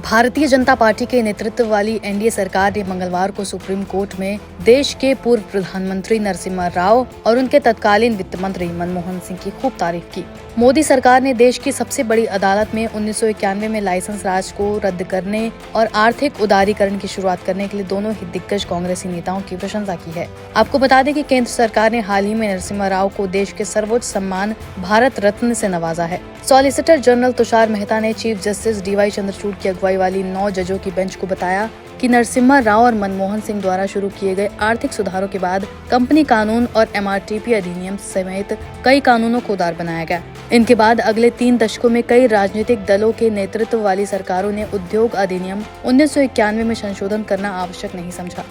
Bharatiya Janata party के नेतृत्व वाली एनडीए सरकार ने मंगलवार को सुप्रीम कोर्ट में देश के पूर्व प्रधानमंत्री नरसिम्हा राव और उनके तत्कालीन वित्त मंत्री मनमोहन सिंह की खूब तारीफ की। मोदी सरकार ने देश की सबसे बड़ी अदालत में 1991 में लाइसेंस राज को रद्द करने और आर्थिक उदारीकरण की शुरुआत करने के लिए दोनों ही दिग्गज कांग्रेसी नेताओं की प्रशंसा की है। आपको बता दें कि केंद्र सरकार ने हाल ही में नरसिम्हा राव को देश के सर्वोच्च सम्मान भारत रत्न से नवाजा है। सॉलिसिटर जनरल तुषार मेहता ने चीफ जस्टिस डीवाई चंद्रचूड़ की अगुवाई वाली 9 जजों की बेंच को बताया कि नरसिम्हा राव और मनमोहन सिंह द्वारा शुरू किए गए आर्थिक सुधारों के बाद कंपनी कानून और एमआरटीपी अधिनियम समेत कई कानूनों को उदार बनाया गया। इनके बाद अगले 3 दशकों में कई राजनीतिक दलों के नेतृत्व वाली सरकारों ने उद्योग अधिनियम 1991 में संशोधन करना आवश्यक नहीं समझा।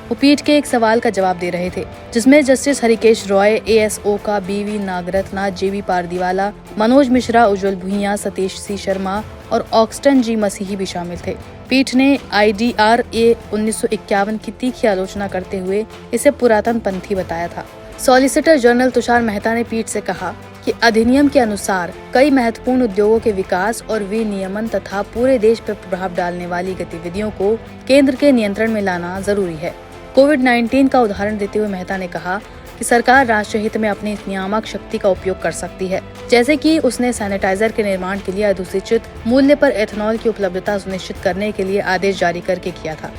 वो पीठ के एक सवाल का जवाब दे रहे थे, जिसमें जस्टिस हरिकेश रॉय, एएसओ का बीवी नागरत्ना, जेबी पारदीवाला, मनोज मिश्रा, उज्जवल भुइयां, सतीश सी शर्मा और ऑक्सटन जी मसीही भी शामिल थे। पीठ ने IDRA 1951 की तीखी आलोचना करते हुए इसे पुरातनपंथी बताया था। सॉलिसिटर जनरल तुषार मेहता ने पीठ से कहा कि अधिनियम के अनुसार कई महत्वपूर्ण उद्योगों के विकास और विनियमन तथा पूरे देश पर प्रभाव डालने वाली गतिविधियों को केंद्र के नियंत्रण में लाना जरूरी है। कोविड-19 का उदाहरण देते हुए मेहता ने कहा कि सरकार राष्ट्र हित में अपनी नियामक शक्ति का उपयोग कर सकती है, जैसे कि उसने सैनिटाइजर के निर्माण के लिए अधिसूचित मूल्य पर एथेनॉल की उपलब्धता सुनिश्चित करने के लिए आदेश जारी करके किया था।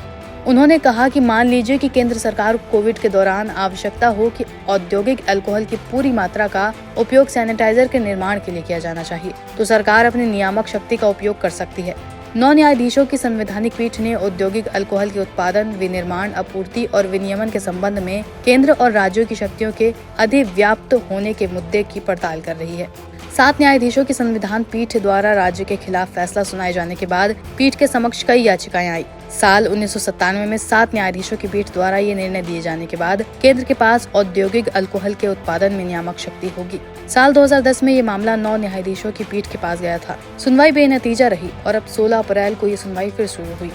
उन्होंने कहा कि मान लीजिए कि केंद्र सरकार को कोविड के दौरान आवश्यकता हो कि औद्योगिक अल्कोहल की पूरी मात्रा का उपयोग सैनिटाइजर के निर्माण के लिए किया जाना चाहिए, तो सरकार अपनी नियामक शक्ति का उपयोग कर सकती है। 9 न्यायाधीशों की संवैधानिक पीठ ने औद्योगिक अल्कोहल के उत्पादन, विनिर्माण, आपूर्ति और विनियमन के संबंध में केंद्र और राज्यों की शक्तियों के अधिव्याप्त होने के मुद्दे की पड़ताल कर रही है। 7 न्यायाधीशों की संविधान पीठ द्वारा राज्य के खिलाफ फैसला सुनाए जाने के बाद पीठ के समक्ष कई याचिकाएं आई। साल 1997 में 7 न्यायाधीशों की पीठ द्वारा ये निर्णय दिए जाने के बाद केंद्र के पास औद्योगिक अल्कोहल के उत्पादन में नियामक शक्ति होगी। साल 2010 में ये मामला 9 न्यायाधीशों की पीठ के पास गया था। सुनवाई बेनतीजा रही और अब 16 अप्रैल को ये सुनवाई फिर शुरू हुई।